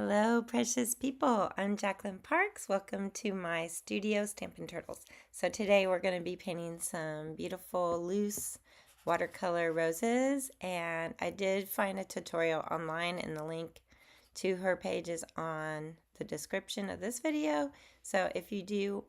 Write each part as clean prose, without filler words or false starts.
Hello, precious people. I'm Jacqueline Parks. Welcome to my studio, Stampin' Turtles. So today we're going to be painting some beautiful loose watercolor roses, and I did find a tutorial online, and the link to her page is on the description of this video. So if you do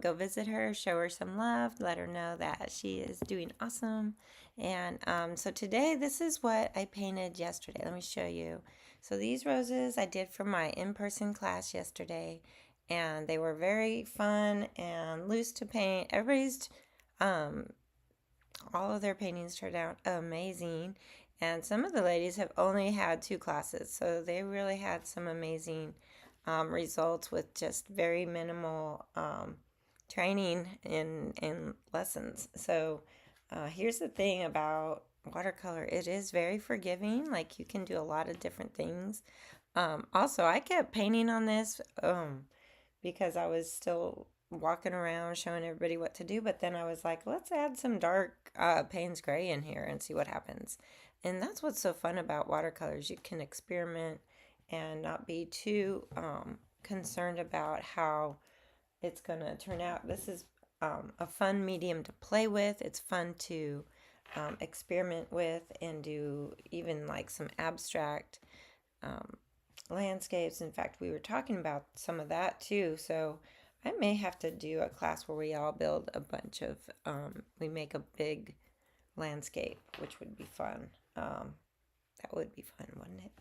go visit her, show her some love, let her know that she is doing awesome. And so today, this is what I painted yesterday. Let me show you. So these roses I did for my in-person class yesterday, and they were very fun and loose to paint. All of their paintings turned out amazing, and some of the ladies have only had 2 classes, so they really had some amazing results with just very minimal training in lessons. So here's the thing about watercolor. It is very forgiving. Like, you can do a lot of different things. Also, I kept painting on this because I was still walking around showing everybody what to do, but then I was like, let's add some dark Payne's Gray in here and see what happens. And that's what's so fun about watercolors. You can experiment and not be too concerned about how it's going to turn out. This is a fun medium to play with. It's fun to experiment with and do even like some abstract landscapes. In fact, we were talking about some of that too. So I may have to do a class where we all build a bunch of, we make a big landscape, which would be fun. That would be fun, wouldn't it?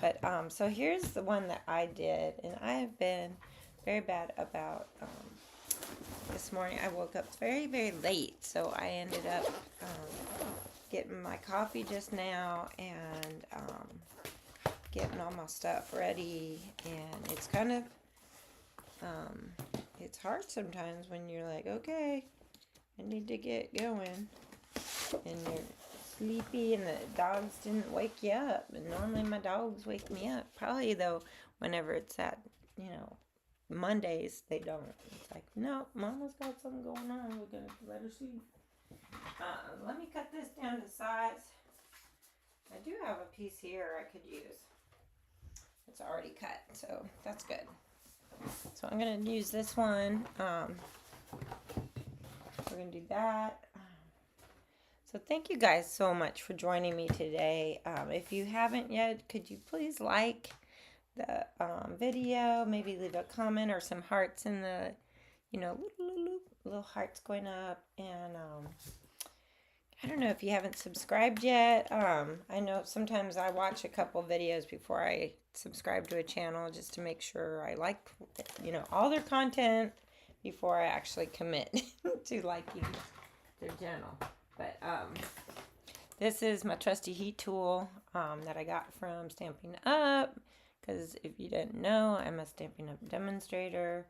But so here's the one that I did, and I have been very bad about this morning. I woke up very, very late, so I ended up getting my coffee just now and getting all my stuff ready. And it's kind of it's hard sometimes when you're like, okay, I need to get going, and you're sleepy and the dogs didn't wake you up. And normally my dogs wake me up. Probably though, whenever it's at, Mondays, they don't. It's like, no, Mama's got something going on. We're going to let her sleep. Let me cut this down to size. I do have a piece here I could use. It's already cut, so that's good. So I'm going to use this one. We're going to do that. So thank you guys so much for joining me today. If you haven't yet, could you please like the video, maybe leave a comment or some hearts in the, little hearts going up. And I don't know if you haven't subscribed yet. I know sometimes I watch a couple videos before I subscribe to a channel just to make sure I like, all their content before I actually commit to liking their channel. But this is my trusty heat tool that I got from Stampin' Up. Because if you didn't know, I'm a Stampin' Up demonstrator.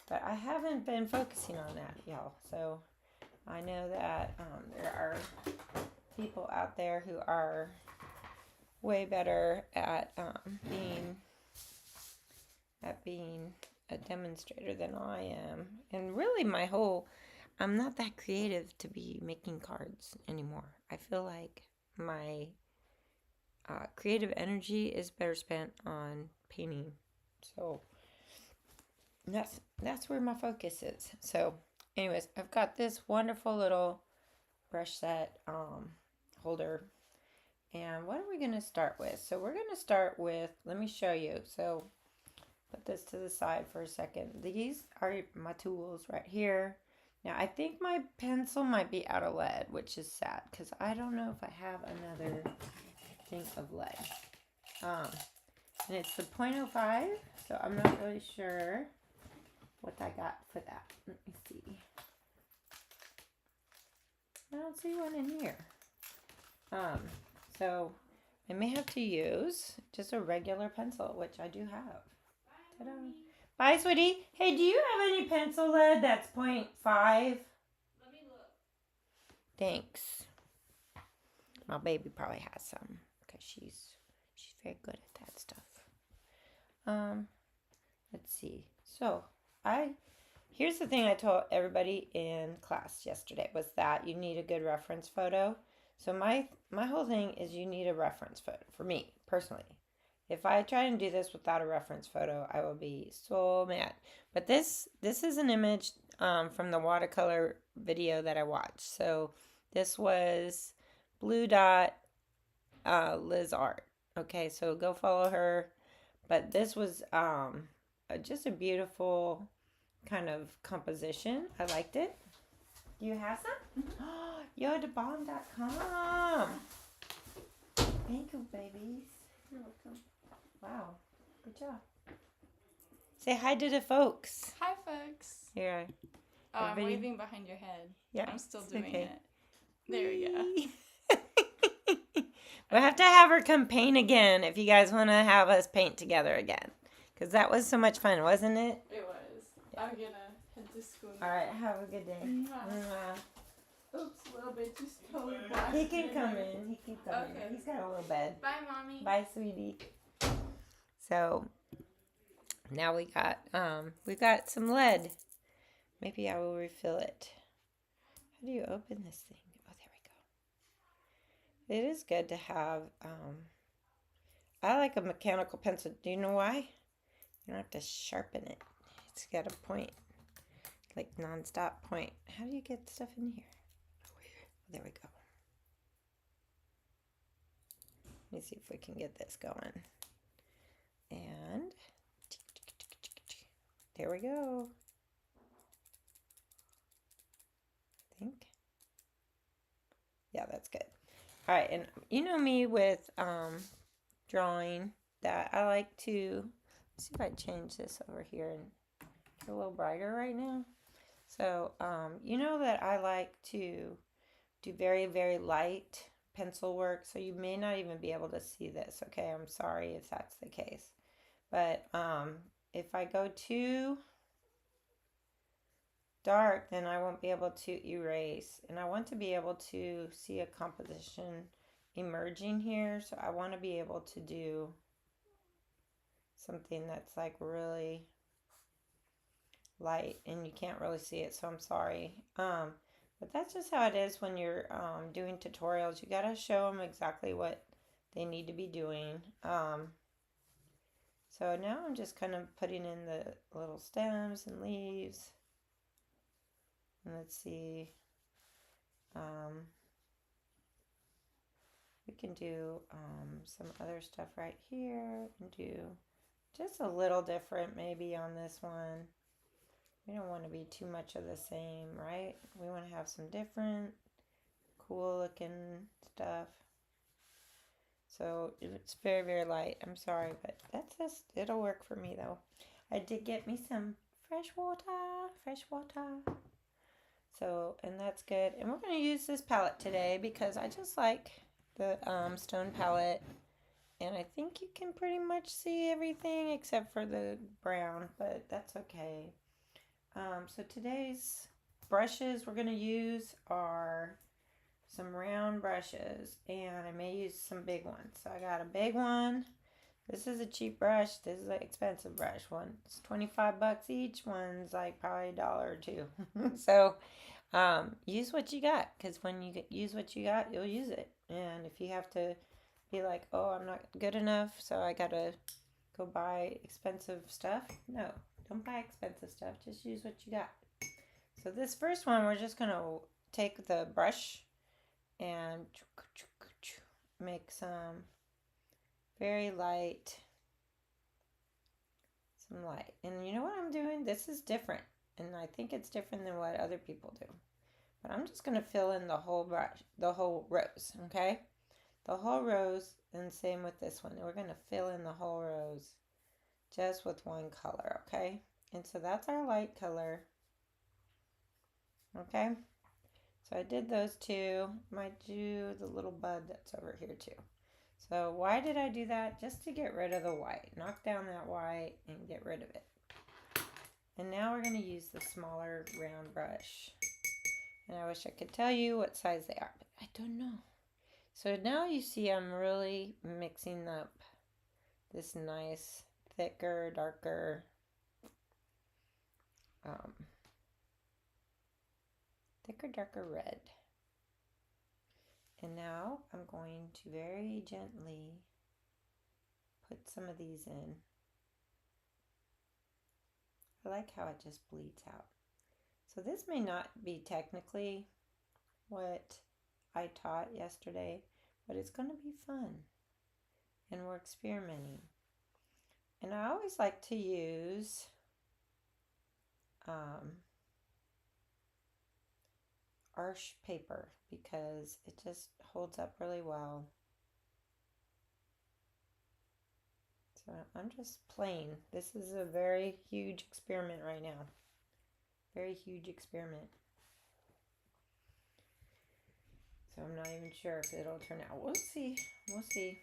But I haven't been focusing on that, y'all. So I know that there are people out there who are way better at being a demonstrator than I am. And really I'm not that creative to be making cards anymore. I feel like my creative energy is better spent on painting. So that's where my focus is. So anyways, I've got this wonderful little brush set holder. And what are we going to start with? So we're going to start with, let me show you. So put this to the side for a second. These are my tools right here. Now, I think my pencil might be out of lead, which is sad because I don't know if I have another thing of lead. And it's the 0.05, so I'm not really sure what I got for that. Let me see. I don't see one in here. So I may have to use just a regular pencil, which I do have. Ta-da. Bye, sweetie. Hey, do you have any pencil lead that's 0.5? Let me look. Thanks. My baby probably has some because she's very good at that stuff. Let's see. So here's the thing I told everybody in class yesterday was that you need a good reference photo. So my whole thing is you need a reference photo for me personally. If I try and do this without a reference photo, I will be so mad. But this is an image from the watercolor video that I watched. So this was blue.lisart. Okay, so go follow her. But this was just a beautiful kind of composition. I liked it. Do you have some? You're the bomb.com. Thank you, babies. You're welcome. Wow, good job. Say hi to the folks. Hi, folks. Here. Oh, I'm Everybody- waving behind your head. Yeah, I'm still it's doing okay. it. There we go. We'll have to have her come paint again if you guys want to have us paint together again. Because that was so much fun, wasn't it? It was. I'm gonna head to school now. All right, have a good day. Mwah. Oops, a little bit just totally black. He can come in. He can come in. Okay. He's got a little bed. Bye, Mommy. Bye, sweetie. So now we got some lead. Maybe I will refill it. How do you open this thing? Oh, there we go. It is good to have. I like a mechanical pencil. Do you know why? You don't have to sharpen it. It's got a point, like non-stop point. How do you get stuff in here? There we go. Let me see if we can get this going. And there we go. I think. Yeah, that's good. All right, and you know me with drawing that I like to, let's see if I change this over here and get a little brighter right now. So, you know that I like to do very, very light pencil work, so you may not even be able to see this, okay? I'm sorry if that's the case. But if I go too dark, then I won't be able to erase. And I want to be able to see a composition emerging here, so I want to be able to do something that's like really light and you can't really see it, so I'm sorry. But that's just how it is when you're doing tutorials. You gotta show them exactly what they need to be doing. So now I'm just kind of putting in the little stems and leaves. And let's see. We can do some other stuff right here and do just a little different maybe on this one. We don't want to be too much of the same, right? We want to have some different, cool looking stuff. So it's very, very light. I'm sorry, but that's just, it'll work for me though. I did get me some fresh water. So, and that's good. And we're going to use this palette today because I just like the stone palette. And I think you can pretty much see everything except for the brown, but that's okay. So today's brushes we're going to use are some round brushes, and I may use some big ones. So I got a big one. This is a cheap brush. This is an expensive brush. One's $25 each. One's like probably $1 or $2. So use what you got, because when you use what you got, you'll use it. And if you have to be like, oh, I'm not good enough, so I got to go buy expensive stuff. No. Don't buy expensive stuff. Just use what you got. So this first one, we're just going to take the brush and make some very light, And you know what I'm doing? This is different. And I think it's different than what other people do. But I'm just going to fill in the whole brush, the whole rows, okay? The whole rows, and same with this one. We're going to fill in the whole rows just with one color, okay? And so that's our light color, okay? So I did those two. Might do the little bud that's over here too. So why did I do that? Just to get rid of the white. Knock down that white and get rid of it. And now we're going to use the smaller round brush. And I wish I could tell you what size they are, but I don't know. So now you see I'm really mixing up this nice thicker, darker darker red. And now I'm going to very gently put some of these in. I like how it just bleeds out. So this may not be technically what I taught yesterday, but it's going to be fun. And we're experimenting. And I always like to use Arch paper because it just holds up really well. So I'm just playing. This is a very huge experiment right now. Very huge experiment. So I'm not even sure if it'll turn out. We'll see. We'll see.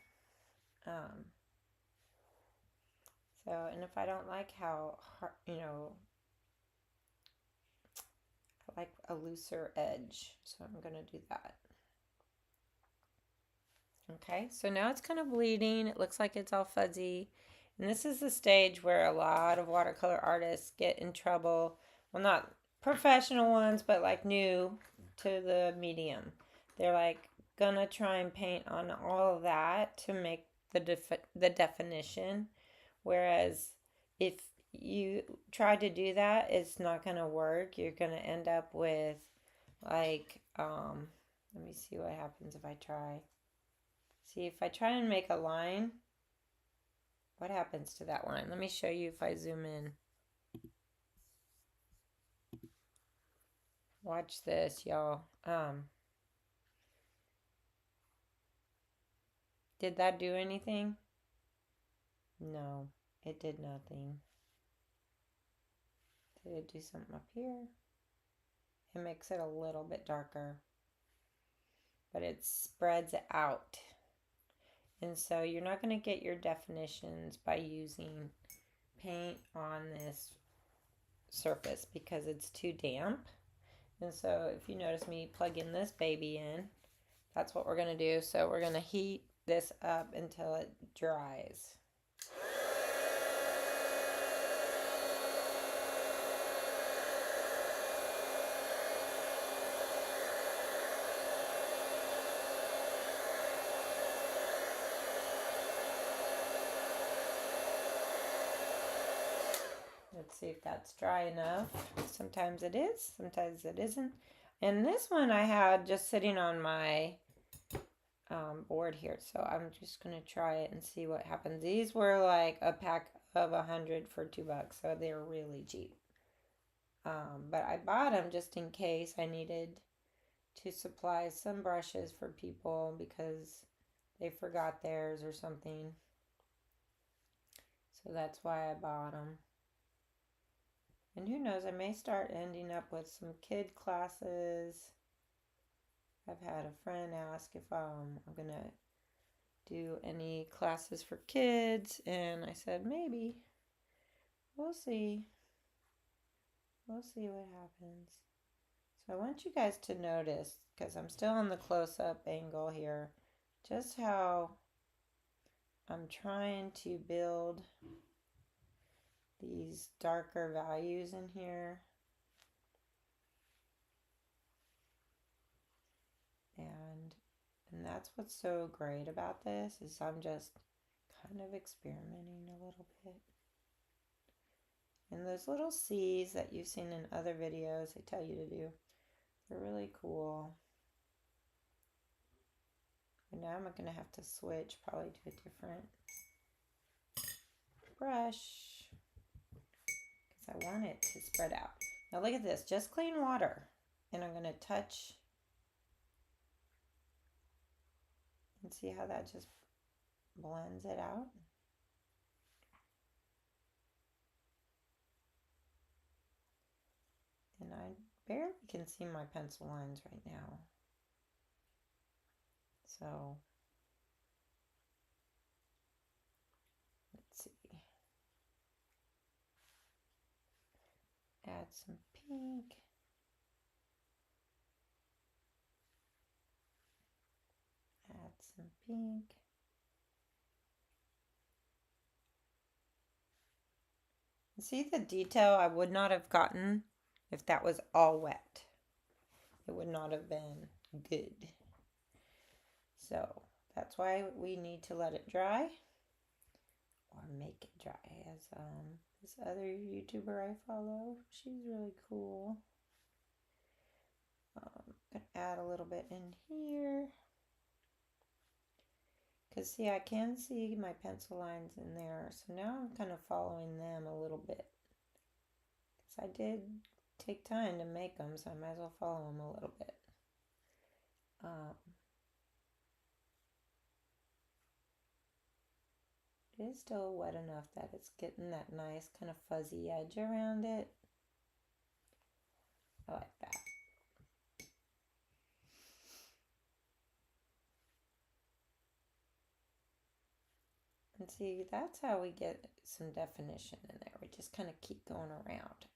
So, and if I don't like how, I like a looser edge. So I'm going to do that. Okay, so now it's kind of bleeding. It looks like it's all fuzzy. And this is the stage where a lot of watercolor artists get in trouble. Well, not professional ones, but like new to the medium. They're like gonna try and paint on all of that to make the definition. Whereas if you try to do that, it's not gonna work. You're gonna end up with like, let me see what happens if I try. See, if I try and make a line, what happens to that line? Let me show you if I zoom in. Watch this, y'all. Did that do anything? No, it did nothing. Did it do something up here? It makes it a little bit darker, but it spreads out. And so you're not going to get your definitions by using paint on this surface because it's too damp. And so if you notice me plugging this baby in, that's what we're going to do. So we're going to heat this up until it dries. Let's see if that's dry enough. Sometimes it is, sometimes it isn't. And this one I had just sitting on my board here. So I'm just going to try it and see what happens. These were like a pack of 100 for $2. So they were really cheap. But I bought them just in case I needed to supply some brushes for people because they forgot theirs or something. So that's why I bought them. And who knows, I may start ending up with some kid classes. I've had a friend ask if I'm going to do any classes for kids, and I said maybe. We'll see. We'll see what happens. So I want you guys to notice, because I'm still on the close-up angle here, just how I'm trying to build these darker values in here. And that's what's so great about this is I'm just kind of experimenting a little bit. And those little C's that you've seen in other videos they tell you to do, they're really cool. And now I'm going to have to switch probably to a different brush because I want it to spread out. Now look at this, just clean water. And I'm going to touch and see how that just blends it out. And I barely can see my pencil lines right now. So let's see. Add some pink. Add some pink. See the detail I would not have gotten if that was all wet. It would not have been good. So that's why we need to let it dry. or make it dry, as this other YouTuber I follow. She's really cool. Gonna add a little bit in here. Because see, I can see my pencil lines in there. So now I'm kind of following them a little bit. Because I did take time to make them, so I might as well follow them a little bit. It is still wet enough that it's getting that nice kind of fuzzy edge around it. I like that. And see, that's how we get some definition in there. We just kind of keep going around.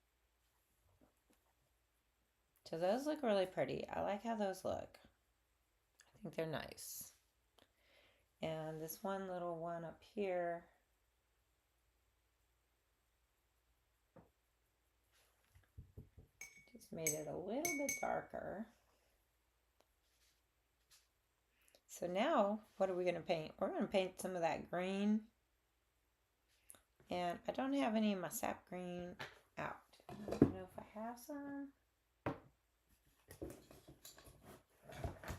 So those look really pretty. I like how those look. I think they're nice. And this one little one up here, just made it a little bit darker. So now, what are we going to paint? We're going to paint some of that green. And I don't have any of my sap green out. I don't know if I have some.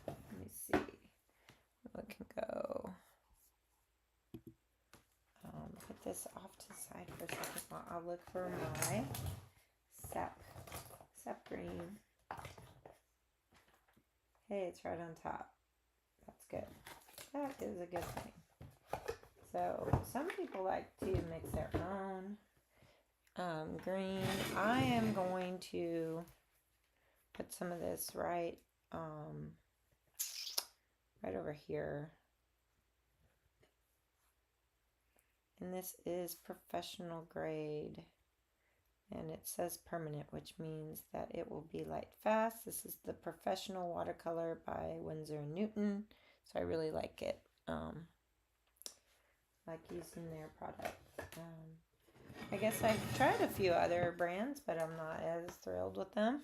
Let me see. What can go? Put this off to the side for a second while I'll look for my sap green. Hey, it's right on top. That's good. That is a good thing. So some people like to mix their own green. I am going to put some of this right over here. And this is professional grade. And it says permanent, which means that it will be light fast. This is the Professional Watercolor by Winsor & Newton. So I really like it. Like using their product. I guess I've tried a few other brands, but I'm not as thrilled with them.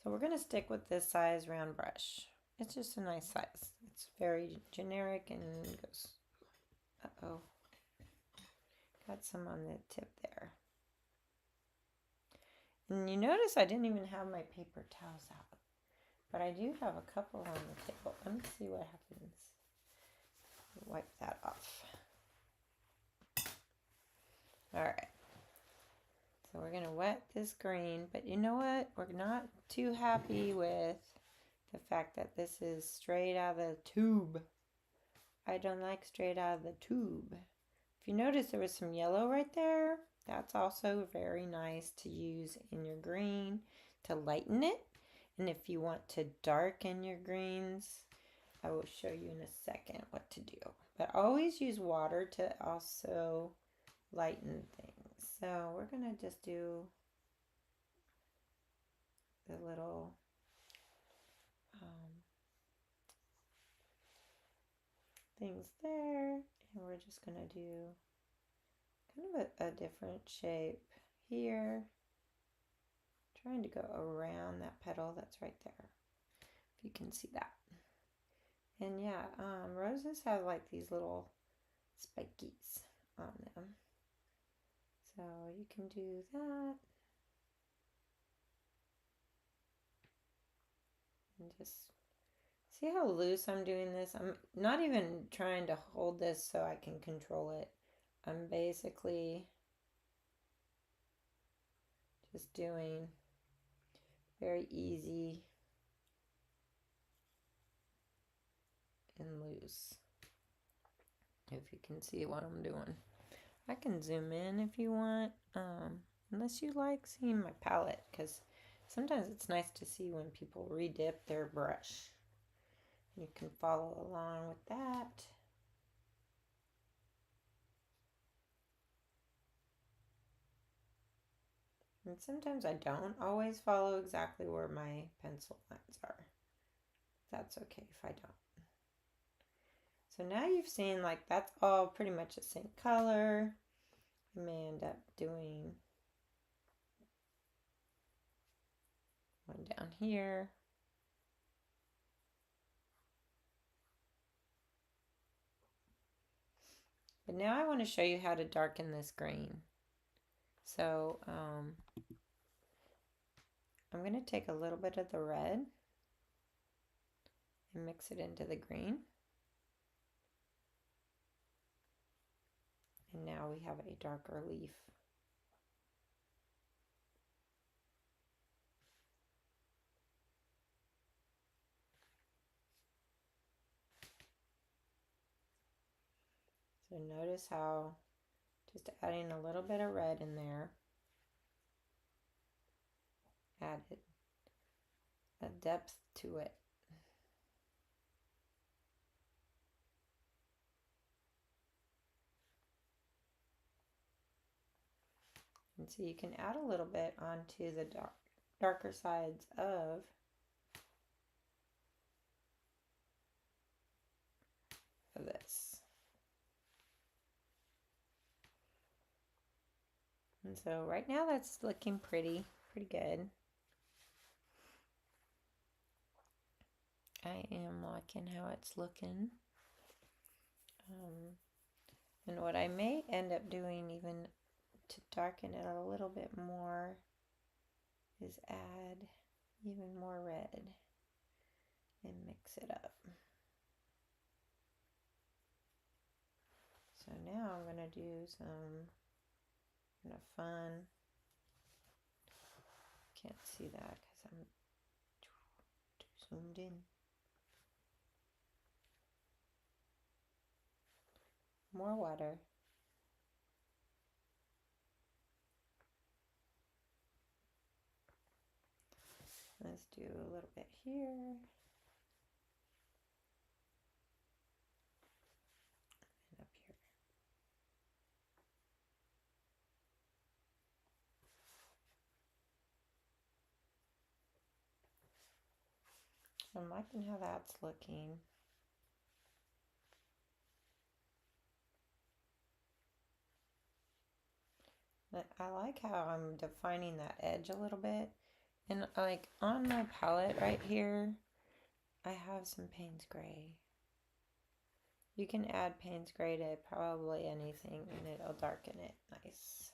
So we're going to stick with this size round brush. It's just a nice size. It's very generic and goes... Uh-oh. Got some on the tip there. And you notice I didn't even have my paper towels out. But I do have a couple on the table. Let me see what happens. Wipe that off. Alright. So we're going to wet this green. But you know what? We're not too happy with the fact that this is straight out of the tube. I don't like straight out of the tube. If you notice there was some yellow right there, that's also very nice to use in your green to lighten it. And if you want to darken your greens, I will show you in a second what to do. But always use water to also lighten things. So we're going to just do the little things there. And we're just going to do kind of a different shape here. Trying to go around that petal that's right there. If you can see that. And yeah, roses have like these little spikies on them. So you can do that. And just see how loose I'm doing this. I'm not even trying to hold this so I can control it. I'm basically just doing very easy and loose. If you can see what I'm doing. I can zoom in if you want, unless you like seeing my palette, because sometimes it's nice to see when people re-dip their brush. You can follow along with that. And sometimes I don't always follow exactly where my pencil lines are. That's okay if I don't. So now you've seen like that's all pretty much the same color. I may end up doing one down here. But now I want to show you how to darken this green. So I'm going to take a little bit of the red and mix it into the green. And now we have a darker leaf. So notice how just adding a little bit of red in there added a depth to it. And so you can add a little bit onto the darker sides of this. And so right now that's looking pretty good. I am liking how it's looking. And what I may end up doing even to darken it a little bit more is add even more red and mix it up. So now I'm going to do some kind of fun. Can't see that because I'm too zoomed in. More water. Let's do a little bit here. And up here. I'm liking how that's looking. I like how I'm defining that edge a little bit. And like on my palette right here, I have some Payne's Gray. You can add Payne's Gray to probably anything and it'll darken it nice.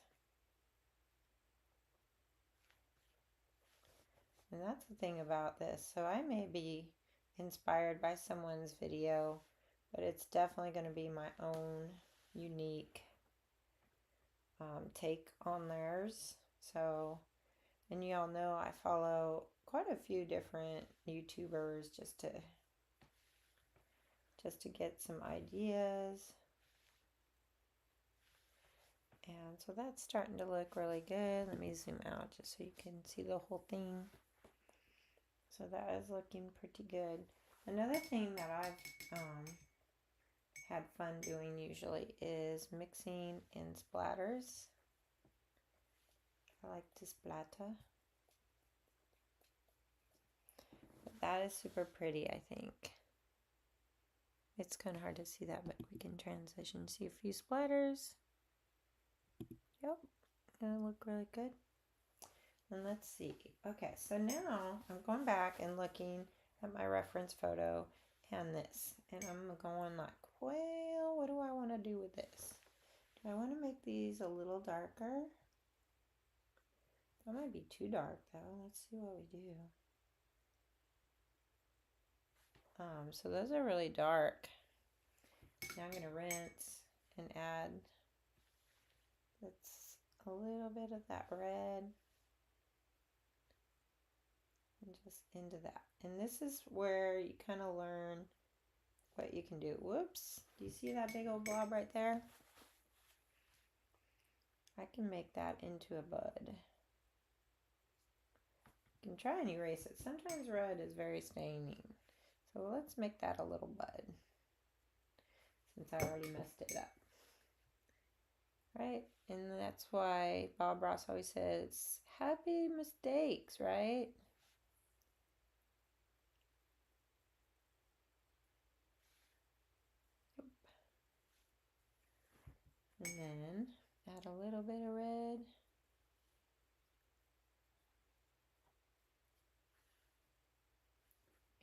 And that's the thing about this. So I may be inspired by someone's video, but it's definitely going to be my own unique take on theirs. So, and you all know I follow quite a few different YouTubers just to get some ideas. And so that's starting to look really good. Let me zoom out just so you can see the whole thing. So that is looking pretty good. Another thing that I've had fun doing usually is mixing in splatters. I like to splatter. But that is super pretty, I think. It's kind of hard to see that, but we can transition. See a few splatters. Yep, gonna look really good. And let's see. Okay, so now I'm going back and looking at my reference photo and this. And I'm going like, well, what do I want to do with this? Do I want to make these a little darker? That might be too dark though. Let's see what we do. So those are really dark. Now I'm going to rinse and add that's a little bit of that red and just into that. And this is where you kind of learn what you can do. Whoops, do you see that big old blob right there? I can make that into a bud. You can try and erase it. Sometimes red is very staining. So let's make that a little bud since I already messed it up. Right? And that's why Bob Ross always says, happy mistakes, right? And then add a little bit of red.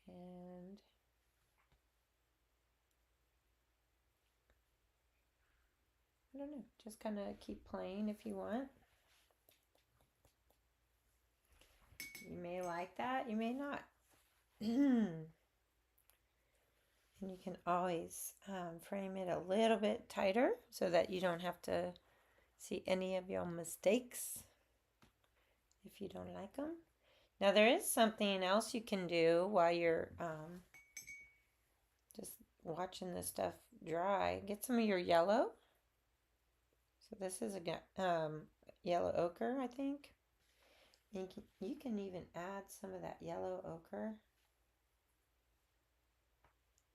And don't know. Just kind of keep playing if you want. You may like that, you may not. And you can always frame it a little bit tighter so that you don't have to see any of your mistakes if you don't like them. Now there is something else you can do while you're just watching this stuff dry. Get some of your yellow. So this is a yellow ochre, I think. You can even add some of that yellow ochre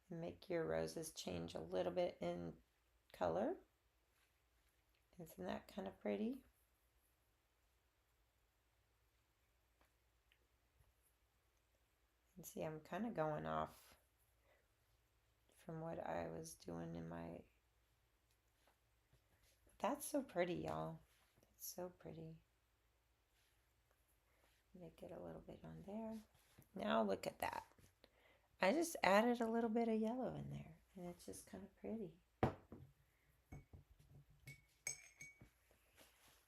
and make your roses change a little bit in color. Isn't that kind of pretty? And see, I'm kind of going off from what I was doing in my... That's so pretty, y'all. That's so pretty. Make it a little bit on there. Now look at that. I just added a little bit of yellow in there, and it's just kind of pretty.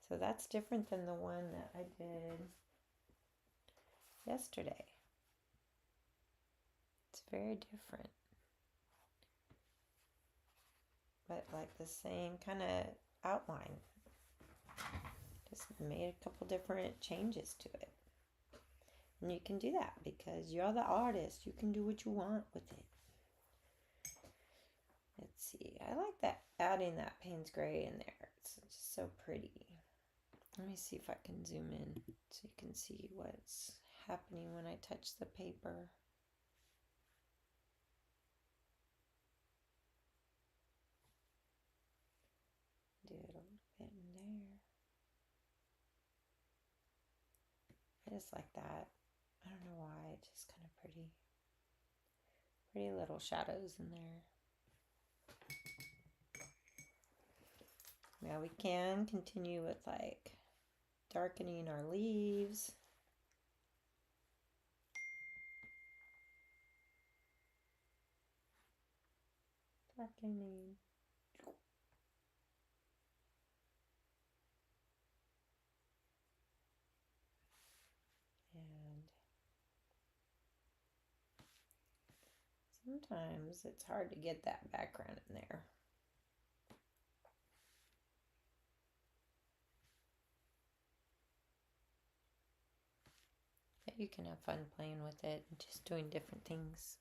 So that's different than the one that I did yesterday. It's very different. But like the same kind of outline. Just made a couple different changes to it. And you can do that because you're the artist. You can do what you want with it. Let's see. I like that, adding that Payne's Gray in there. It's just so pretty. Let me see if I can zoom in so you can see what's happening when I touch the paper. Do it a little bit in there. I just like that. I don't know why, it's just kind of pretty. Pretty little shadows in there. Now we can continue with like darkening our leaves. Darkening. And sometimes it's hard to get that background in there. But you can have fun playing with it and just doing different things.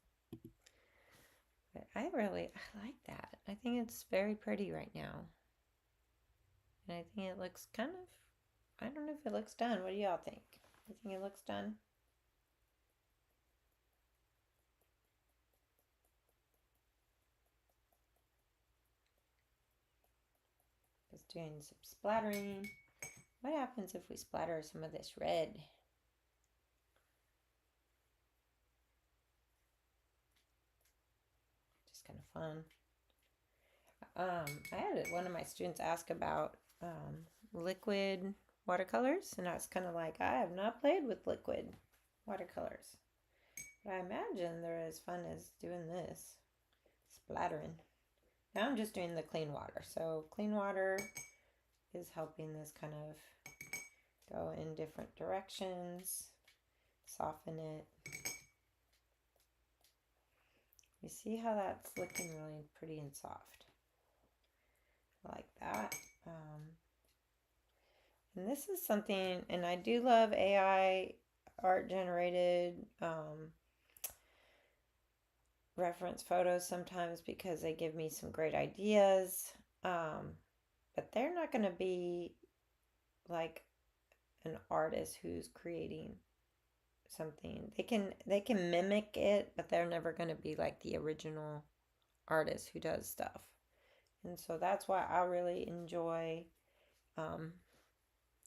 But I like that. I think it's very pretty right now. And I think it looks kind of, I don't know if it looks done. What do y'all think? You think it looks done? Just doing some splattering. What happens if we splatter some of this red? Just kind of fun. I had one of my students ask about liquid watercolors, and I was kind of like, I have not played with liquid watercolors, but I imagine they're as fun as doing this, splattering. Now I'm just doing the clean water, so clean water is helping this kind of go in different directions, soften it. You see how that's looking really pretty and soft. I like that. And this is something, and I do love AI art generated reference photos sometimes because they give me some great ideas. But they're not going to be like an artist who's creating something. They can mimic it, but they're never going to be like the original artist who does stuff. And so that's why I really enjoy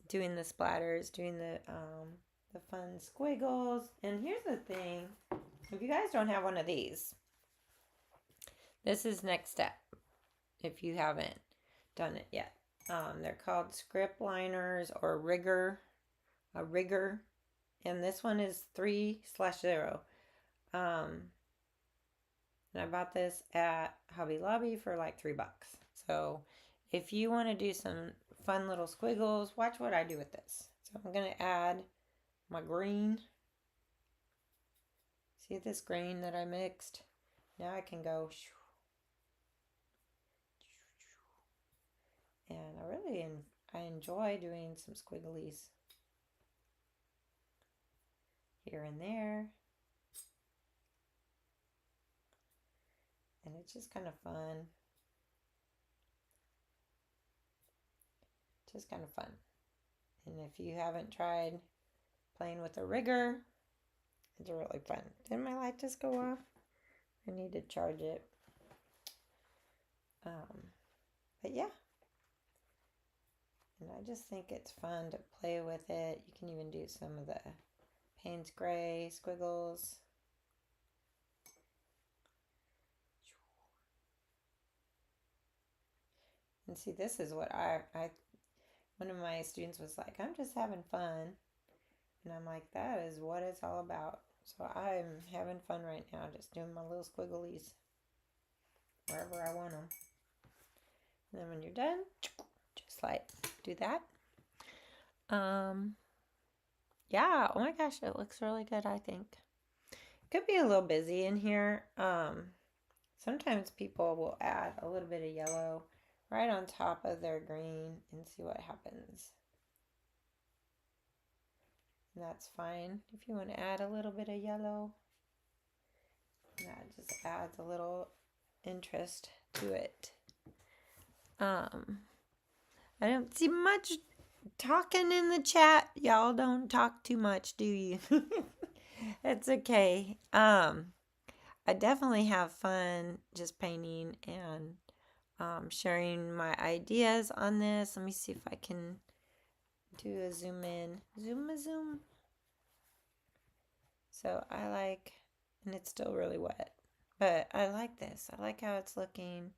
doing the splatters, doing the fun squiggles. And here's the thing, if you guys don't have one of these, this is next step if you haven't done it yet. They're called script liners or a rigger, and this one is 3/0. And I bought this at Hobby Lobby for like $3. So if you want to do some fun little squiggles, watch what I do with this. So I'm going to add my green. See this green that I mixed? Now I can go, and I enjoy doing some squigglies here and there. And it's just kind of fun. Just kind of fun. And if you haven't tried playing with a rigger, it's really fun. Didn't my light just go off? I need to charge it. But yeah. And I just think it's fun to play with it. You can even do some of the Payne's Gray squiggles. And see, this is what one of my students was like, I'm just having fun. And I'm like, that is what it's all about. So I'm having fun right now, just doing my little squigglies wherever I want them. And then when you're done, just like do that. Yeah, oh my gosh, it looks really good, I think. Could be a little busy in here. Sometimes people will add a little bit of yellow right on top of their green and see what happens. And that's fine if you want to add a little bit of yellow. That just adds a little interest to it. I don't see much talking in the chat. Y'all don't talk too much, do you? It's okay. I definitely have fun just painting and sharing my ideas on this. Let me see if I can do a zoom in. Zoom. So I like, and it's still really wet, but I like this. I like how it's looking.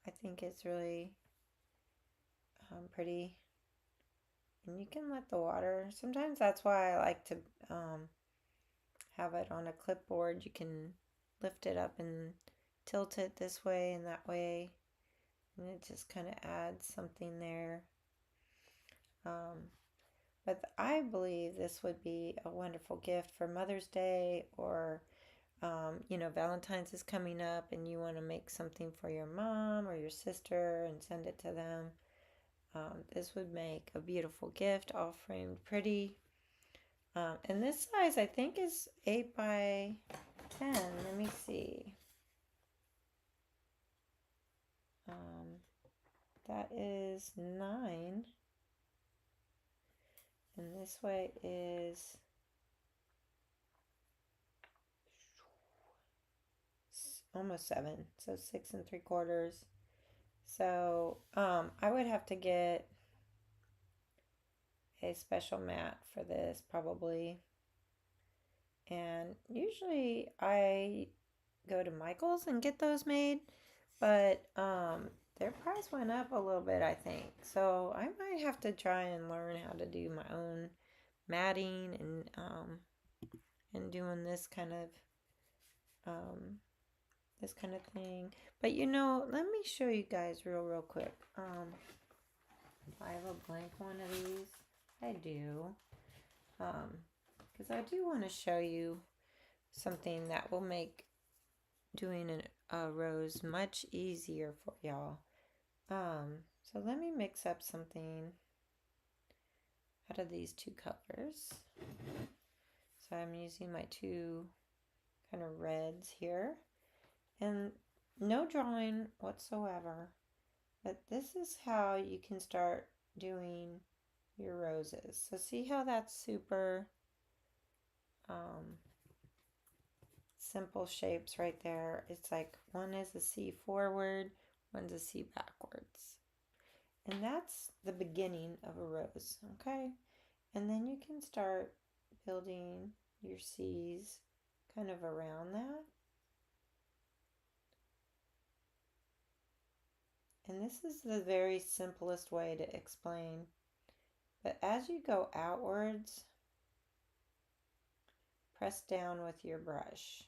I think it's really pretty. And you can let the water, sometimes that's why I like to have it on a clipboard. You can lift it up and tilt it this way and that way. And it just kind of adds something there. But I believe this would be a wonderful gift for Mother's Day, or Valentine's is coming up and you want to make something for your mom or your sister and send it to them. This would make a beautiful gift, all framed pretty. And this size, I think, is 8 by 10. Let me see. That is 9. And this way is almost 7. So 6 3/4. So I would have to get a special mat for this probably. And usually I go to Michael's and get those made, but their price went up a little bit, I think. So I might have to try and learn how to do my own matting and doing this kind of thing. But let me show you guys real quick. I have a blank one of these. I do. Because I do want to show you something that will make doing a rose much easier for y'all. So let me mix up something out of these two colors. So I'm using my two kind of reds here. And no drawing whatsoever. But this is how you can start doing your roses. So see how that's super simple shapes right there. It's like one is a C forward, one's a C backwards. And that's the beginning of a rose, okay? And then you can start building your C's kind of around that. And this is the very simplest way to explain. But as you go outwards, press down with your brush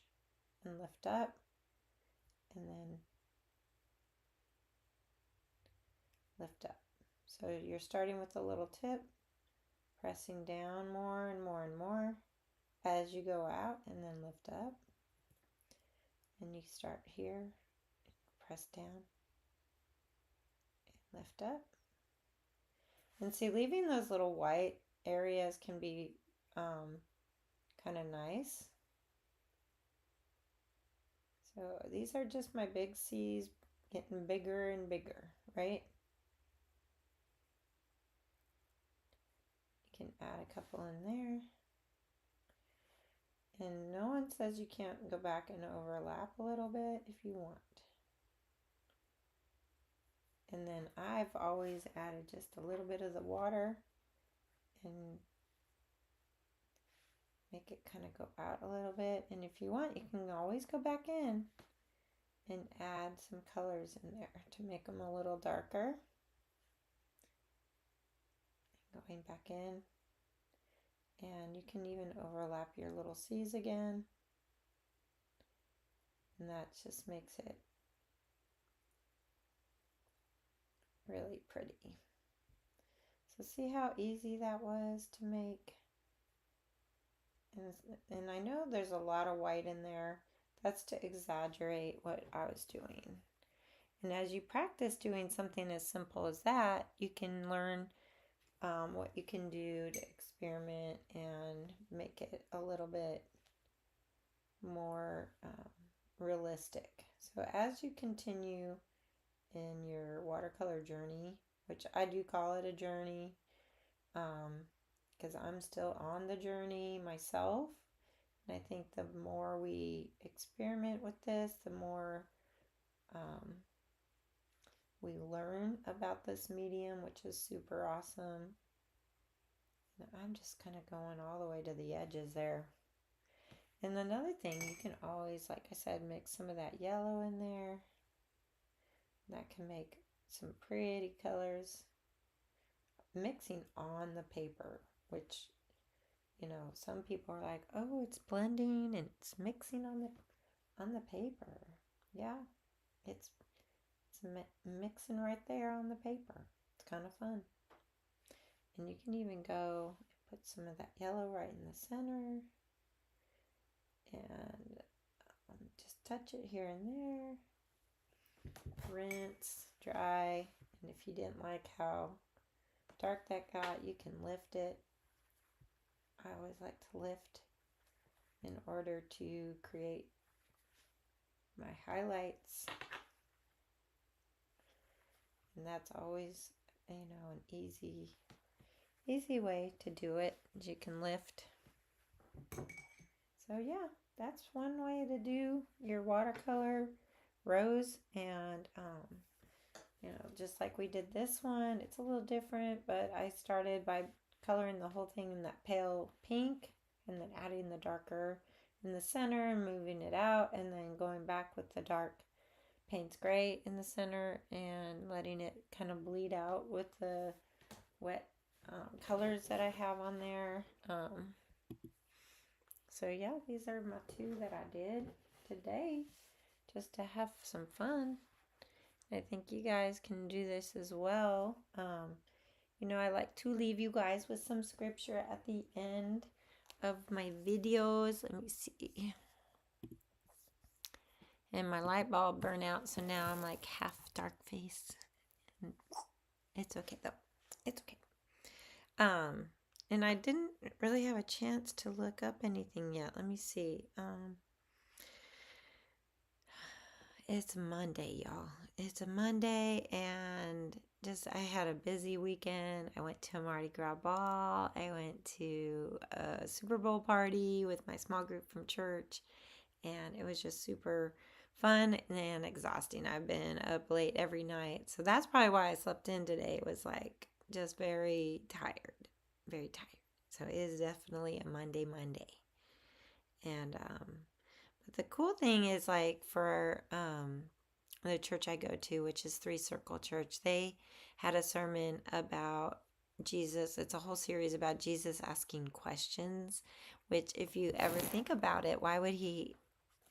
and lift up, and then lift up. So you're starting with a little tip, pressing down more and more and more as you go out, and then lift up. And you start here, press down, and lift up. And see, leaving those little white areas can be kind of nice. So these are just my big C's getting bigger and bigger, right? You can add a couple in there. And no one says you can't go back and overlap a little bit if you want. And then I've always added just a little bit of the water and make it kind of go out a little bit. And if you want, you can always go back in and add some colors in there to make them a little darker. Going back in. And you can even overlap your little C's again. And that just makes it really pretty. So see how easy that was to make? And I know there's a lot of white in there. That's to exaggerate what I was doing. And as you practice doing something as simple as that, you can learn what you can do to experiment and make it a little bit more realistic. So as you continue in your watercolor journey, which I do call it a journey, because I'm still on the journey myself. And I think the more we experiment with this, the more we learn about this medium, which is super awesome. And I'm just kind of going all the way to the edges there. And another thing, you can always, like I said, mix some of that yellow in there. That can make some pretty colors. Mixing on the paper, which, some people are like, oh, it's blending and it's mixing on the paper. Yeah, it's mixing right there on the paper. It's kind of fun. And you can even go and put some of that yellow right in the center and just touch it here and there. Rinse, dry, and if you didn't like how dark that got, you can lift it. I always like to lift in order to create my highlights. And that's always, an easy way to do it. You can lift. So yeah, that's one way to do your watercolor rose. And just like we did this one, it's a little different, but I started by coloring the whole thing in that pale pink and then adding the darker in the center and moving it out, and then going back with the dark Payne's gray in the center and letting it kind of bleed out with the wet colors that I have on there. So yeah, these are my two that I did today just to have some fun. I think you guys can do this as well. I like to leave you guys with some scripture at the end of my videos. Let me see. And my light bulb burned out, so now I'm like half dark face. It's okay though. It's okay. And I didn't really have a chance to look up anything yet. Let me see. It's Monday, y'all. It's a Monday, and I had a busy weekend. I went to a Mardi Gras ball. I went to a Super Bowl party with my small group from church, and it was just super fun and exhausting. I've been up late every night, so that's probably why I slept in today. It was like just very tired, very tired. So it is definitely a Monday. And but the cool thing is, like, for the church I go to, which is Three Circle Church, they had a sermon about Jesus. It's a whole series about Jesus asking questions, which, if you ever think about it, why would he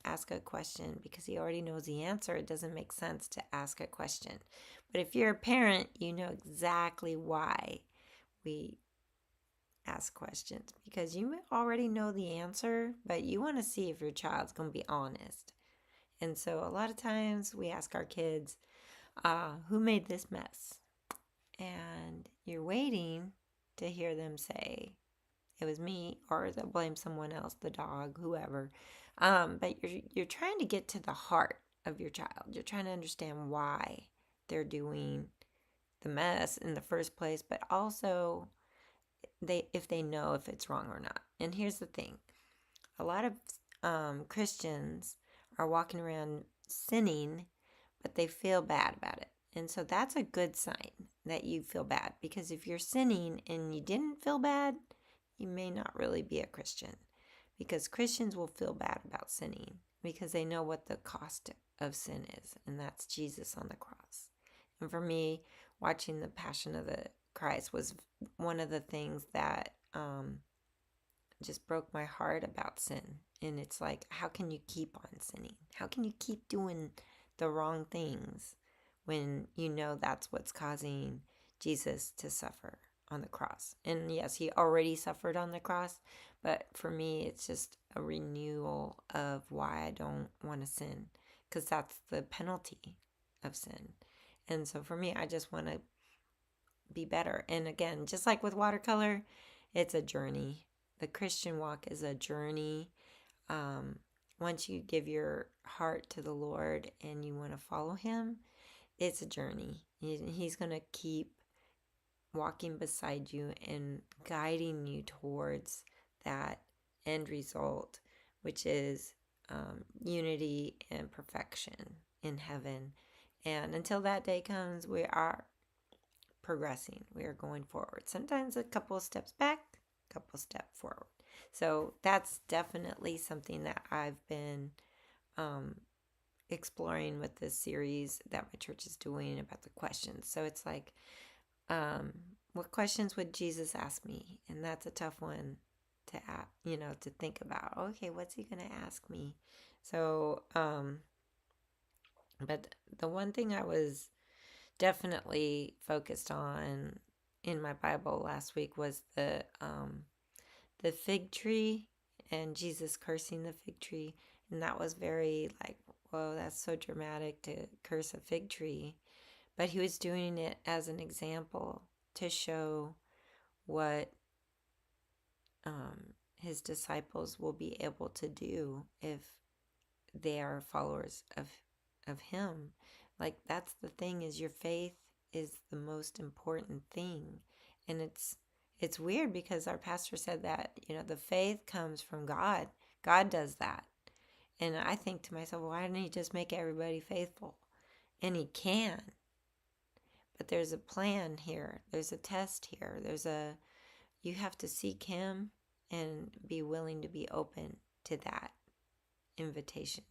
ask a question because he already knows the answer. It doesn't make sense to ask a question. But if you're a parent, you know exactly why we ask questions because you already know the answer, but you want to see if your child's going to be honest. And so a lot of times we ask our kids, who made this mess? And you're waiting to hear them say, it was me, or they'll blame someone else, the dog, whoever. But you're trying to get to the heart of your child. You're trying to understand why they're doing the mess in the first place, but also if they know if it's wrong or not. And here's the thing: a lot of Christians are walking around sinning, but they feel bad about it. And so that's a good sign that you feel bad, because if you're sinning and you didn't feel bad, you may not really be a Christian, because Christians will feel bad about sinning because they know what the cost of sin is, and that's Jesus on the cross. And for me, watching the Passion of the Christ was one of the things that just broke my heart about sin. And it's like, how can you keep on sinning? How can you keep doing the wrong things when you know that's what's causing Jesus to suffer on the cross? And yes, he already suffered on the cross, but for me, it's just a renewal of why I don't want to sin, because that's the penalty of sin. And so for me, I just want to be better. And again, just like with watercolor, it's a journey. The Christian walk is a journey. Once you give your heart to the Lord and you want to follow him, it's a journey. He's going to keep walking beside you and guiding you towards that end result, which is unity and perfection in heaven. And until that day comes, we are progressing. We are going forward. Sometimes a couple of steps back, a couple of steps forward. So that's definitely something that I've been exploring with this series that my church is doing about the questions. So it's like, what questions would Jesus ask me? And that's a tough one to to think about. Okay, what's he going to ask me? So, but the one thing I was definitely focused on in my Bible last week was the fig tree and Jesus cursing the fig tree. And that was very like, whoa, that's so dramatic to curse a fig tree. But he was doing it as an example to show what his disciples will be able to do if they are followers of him. Like, that's the thing, is your faith is the most important thing. And it's weird because our pastor said that, the faith comes from God. God does that. And I think to myself, why didn't he just make everybody faithful? And he can. But there's a plan here. There's a test here. You have to seek him and be willing to be open to that invitation.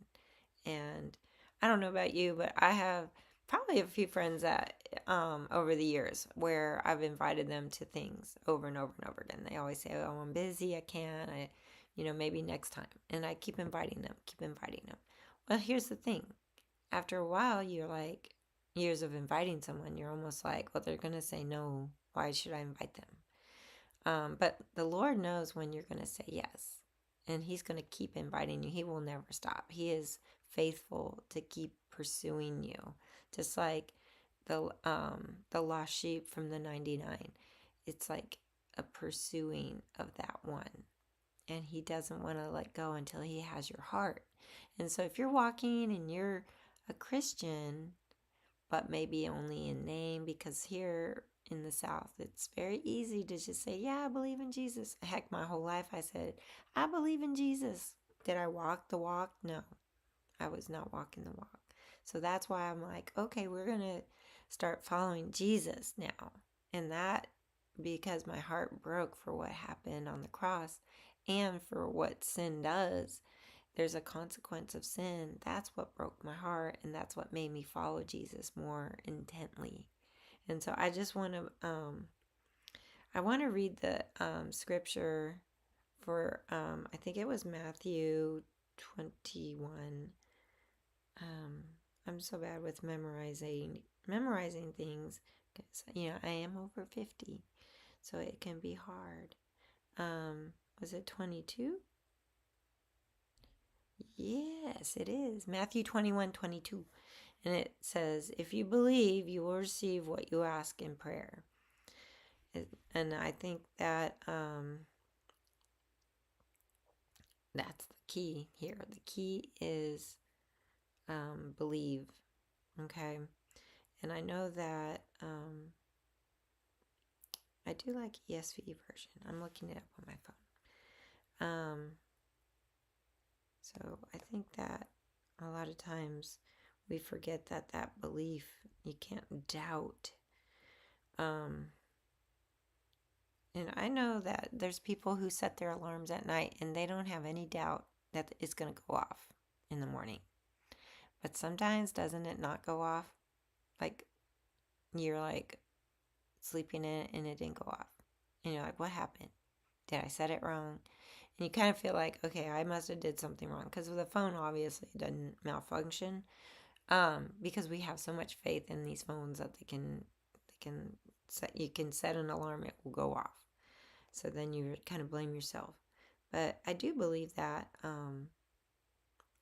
And I don't know about you, but I have probably a few friends that over the years where I've invited them to things over and over and over again. They always say, "Oh, I'm busy, I can't. Maybe next time." And I keep inviting them, keep inviting them. Well, here's the thing. After a while, you're like, years of inviting someone, you're almost like, well, they're going to say no. Why should I invite them? But the Lord knows when you're going to say yes. And he's going to keep inviting you. He will never stop. He is faithful to keep pursuing you. Just like the lost sheep from the 99. It's like a pursuing of that one. And he doesn't want to let go until he has your heart. And so if you're walking and you're a Christian, but maybe only in name, because here in the South, it's very easy to just say, yeah, I believe in Jesus. Heck, my whole life I said, I believe in Jesus. Did I walk the walk? No, I was not walking the walk. So that's why I'm like, okay, we're going to start following Jesus now. And that, because my heart broke for what happened on the cross and for what sin does. There's a consequence of sin. That's what broke my heart, and that's what made me follow Jesus more intently. And so I just want to read the scripture for I think it was Matthew 21. I'm so bad with memorizing things because I am over 50, so it can be hard. Was it 22? Yes, it is. Matthew 21:22. And it says, if you believe, you will receive what you ask in prayer. And I think that that's the key here. The key is believe. Okay. And I know that I do like ESV version. I'm looking it up on my phone. So I think that a lot of times we forget that belief, you can't doubt. And I know that there's people who set their alarms at night and they don't have any doubt that it's going to go off in the morning. But sometimes doesn't it not go off? Like you're like sleeping in it and it didn't go off. And you're like, what happened? Did I set it wrong? And you kind of feel like, okay, I must have did something wrong because the phone obviously doesn't malfunction. Because we have so much faith in these phones that you can set an alarm, it will go off. So then you kind of blame yourself. But I do believe that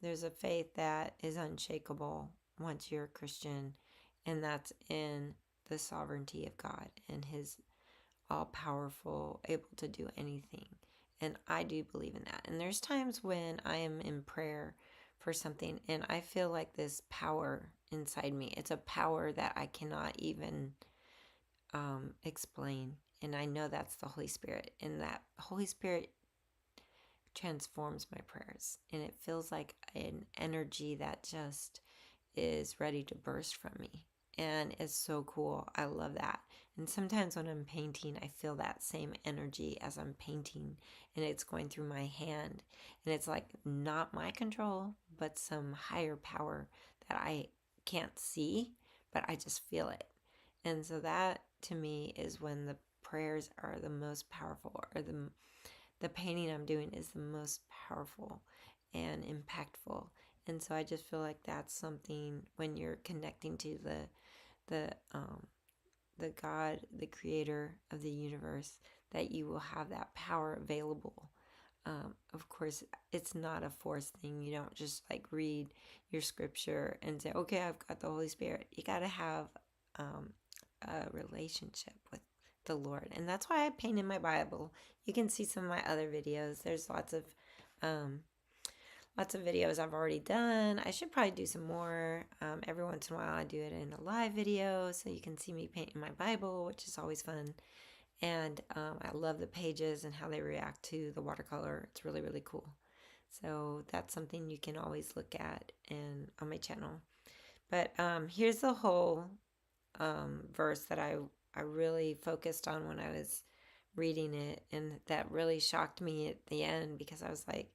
there's a faith that is unshakable once you're a Christian, and that's in the sovereignty of God and His all powerful, able to do anything. And I do believe in that. And there's times when I am in prayer for something and I feel like this power inside me. It's a power that I cannot even explain. And I know that's the Holy Spirit. And that Holy Spirit transforms my prayers. And it feels like an energy that just is ready to burst from me. And it's so cool. I love that. And sometimes when I'm painting, I feel that same energy as I'm painting, and it's going through my hand. And it's like not my control, but some higher power that I can't see, but I just feel it. And so that to me is when the prayers are the most powerful, or the painting I'm doing is the most powerful and impactful. And so I just feel like that's something when you're connecting to the God, the creator of the universe, that you will have that power available. Of course, it's not a forced thing. You don't just like read your scripture and say, okay, I've got the Holy Spirit. You got to have a relationship with the Lord. And that's why I paint in my Bible. You can see some of my other videos. There's lots of videos I've already done. I should probably do some more. Every once in a while I do it in a live video so you can see me paint in my Bible, which is always fun. And I love the pages and how they react to the watercolor. It's really, really cool. So that's something you can always look at on my channel. But here's the whole verse that I really focused on when I was reading it, and that really shocked me at the end, because I was like,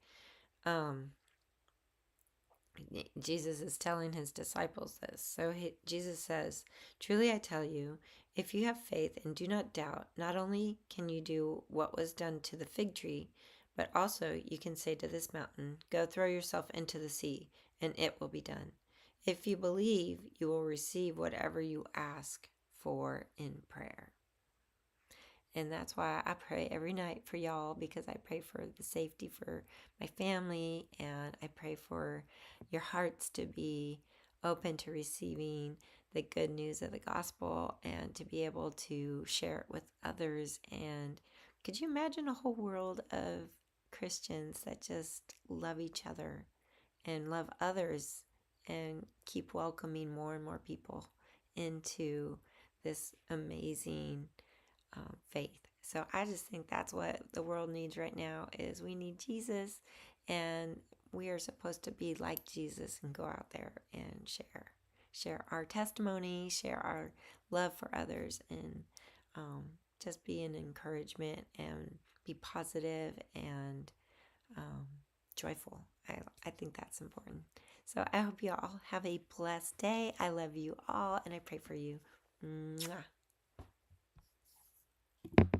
Jesus is telling his disciples this. So Jesus says, truly I tell you, if you have faith and do not doubt, not only can you do what was done to the fig tree, but also you can say to this mountain, go throw yourself into the sea, and it will be done. If you believe, you will receive whatever you ask for in prayer. And that's why I pray every night for y'all, because I pray for the safety for my family, and I pray for your hearts to be open to receiving the good news of the gospel and to be able to share it with others. And could you imagine a whole world of Christians that just love each other and love others and keep welcoming more and more people into this amazing faith? So I just think that's what the world needs right now. Is we need Jesus, and we are supposed to be like Jesus and go out there and share our testimony, share our love for others, and just be an encouragement and be positive and joyful. I think that's important. So I hope you all have a blessed day. I love you all, and I pray for you. Mwah.